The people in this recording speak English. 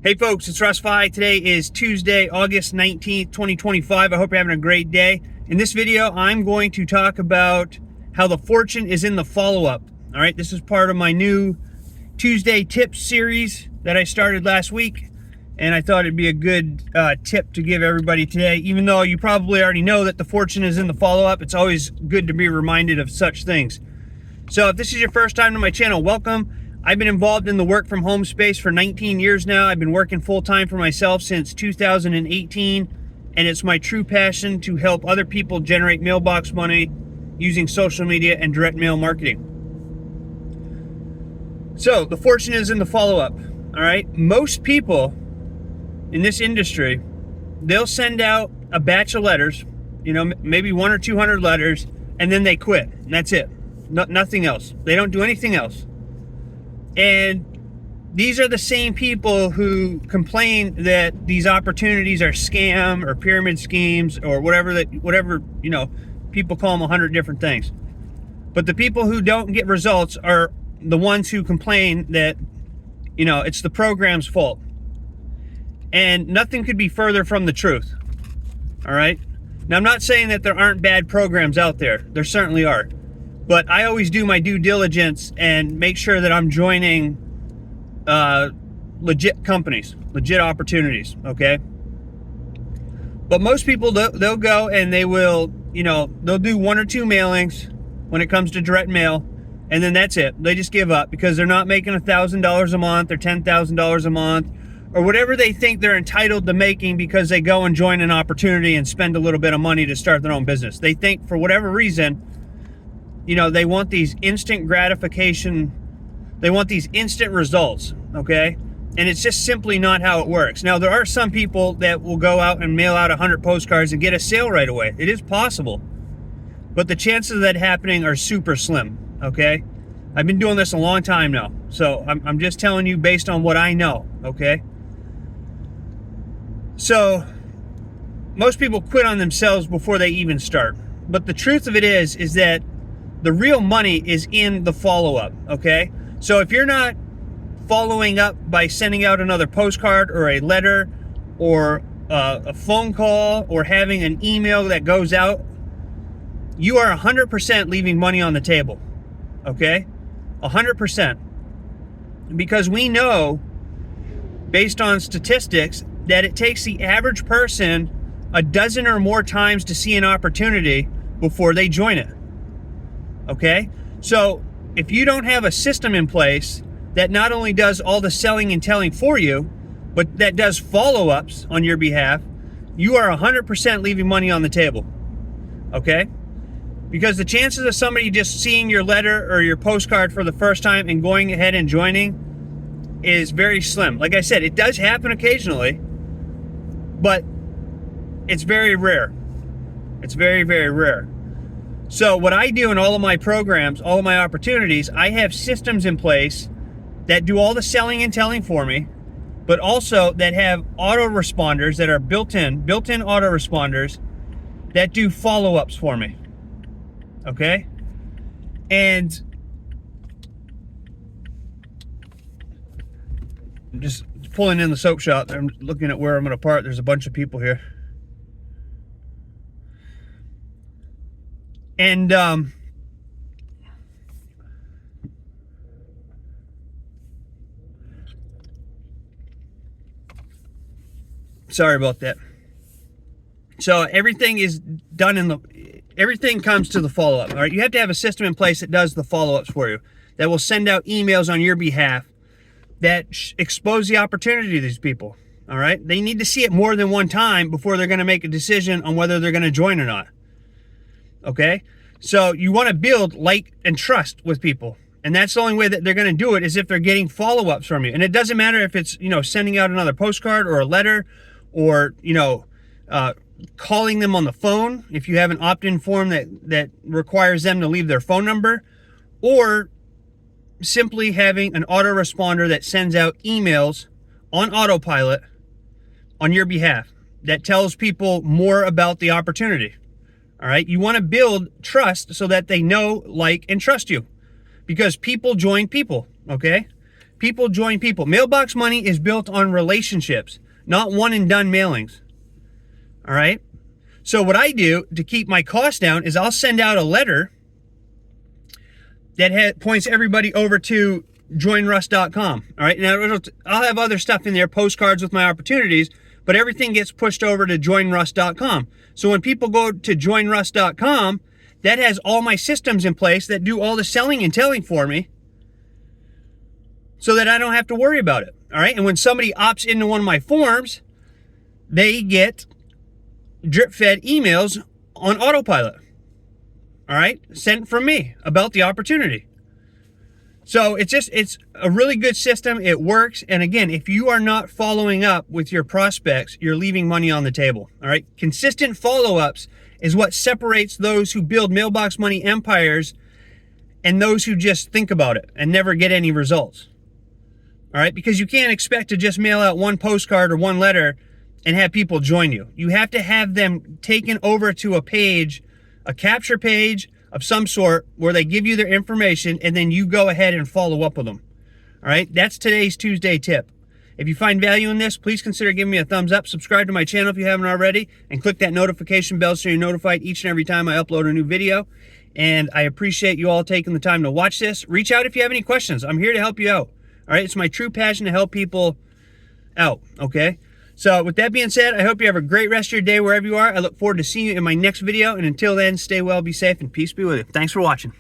Hey folks, it's Russ. Today is Tuesday, August 19th, 2025. I hope you're having a great day. In this video, I'm going to talk about how the fortune is in the follow-up. All right, this is part of my new Tuesday tips series that I started last week, and I thought it'd be a good tip to give everybody today. Even though you probably already know that the fortune is in the follow-up, it's always good to be reminded of such things. So if this is your first time to my channel, welcome. I've been involved in the work from home space for 19 years now. I've been working full-time for myself since 2018, and it's my true passion to help other people generate mailbox money using social media and direct mail marketing. So the fortune is in the follow-up. All right, most people in this industry, they'll send out a batch of letters, maybe 100 or 200 letters, and then they quit, and that's it. Nothing else. They don't do anything else. And these are the same people who complain that these opportunities are scam or pyramid schemes or whatever, people call them 100 different things. But the people who don't get results are the ones who complain that, it's the program's fault. And nothing could be further from the truth. All right. Now, I'm not saying that there aren't bad programs out there. There certainly are. But I always do my due diligence and make sure that I'm joining legit companies, legit opportunities, okay? But most people, they'll go and they will, they'll do 1 or 2 mailings when it comes to direct mail, and then that's it. They just give up because they're not making $1,000 a month or $10,000 a month or whatever they think they're entitled to making because they go and join an opportunity and spend a little bit of money to start their own business. They think for whatever reason, they want these instant gratification, they want these instant results, okay? And it's just simply not how it works. Now, there are some people that will go out and mail out 100 postcards and get a sale right away. It is possible. But the chances of that happening are super slim, okay? I've been doing this a long time now. So I'm just telling you based on what I know, okay? So most people quit on themselves before they even start. But the truth of it is that the real money is in the follow-up, okay? So if you're not following up by sending out another postcard or a letter or a phone call or having an email that goes out, you are 100% leaving money on the table, okay? 100%. Because we know, based on statistics, that it takes the average person a dozen or more times to see an opportunity before they join it. Okay, so if you don't have a system in place that not only does all the selling and telling for you, but that does follow-ups on your behalf, you are 100% leaving money on the table. Okay, because the chances of somebody just seeing your letter or your postcard for the first time and going ahead and joining is very slim. Like I said, it does happen occasionally, but it's very rare. It's very, very rare. So what I do in all of my programs, all of my opportunities, I have systems in place that do all the selling and telling for me, but also that have autoresponders that are built-in autoresponders that do follow-ups for me. Okay? And I'm just pulling in the soap shop. I'm looking at where I'm going to park. There's a bunch of people here. And sorry about that. So everything is done everything comes to the follow-up. All right, you have to have a system in place that does the follow-ups for you, that will send out emails on your behalf that expose the opportunity to these people. All right, they need to see it more than one time before they're going to make a decision on whether they're going to join or not. Okay, so you want to build like and trust with people, and that's the only way that they're going to do it is if they're getting follow-ups from you. And it doesn't matter if it's sending out another postcard or a letter, or calling them on the phone if you have an opt-in form that requires them to leave their phone number, or simply having an autoresponder that sends out emails on autopilot on your behalf that tells people more about the opportunity. All right, you want to build trust so that they know, like, and trust you, because people join people. Okay, People join people. Mailbox money is built on relationships, not one and done mailings. All right. So what I do to keep my costs down is I'll send out a letter that points everybody over to joinruss.com. All right. Now I'll have other stuff in there, postcards with my opportunities, but everything gets pushed over to joinruss.com. So when people go to joinruss.com, that has all my systems in place that do all the selling and telling for me so that I don't have to worry about it. All right. And when somebody opts into one of my forms, they get drip fed emails on autopilot. All right. Sent from me about the opportunity. So it's a really good system. It works. And again, if you are not following up with your prospects, you're leaving money on the table. All right. Consistent follow-ups is what separates those who build mailbox money empires and those who just think about it and never get any results. All right. Because you can't expect to just mail out one postcard or one letter and have people join you. You have to have them taken over to a page, a capture page of some sort where they give you their information and then you go ahead and follow up with them. All right, that's today's Tuesday tip. If you find value in this, please consider giving me a thumbs up, subscribe to my channel if you haven't already, and click that notification bell so you're notified each and every time I upload a new video. And I appreciate you all taking the time to watch this. Reach out if you have any questions. I'm here to help you out. All right, it's my true passion to help people out, okay? So with that being said, I hope you have a great rest of your day wherever you are. I look forward to seeing you in my next video. And until then, stay well, be safe, and peace be with you. Thanks for watching.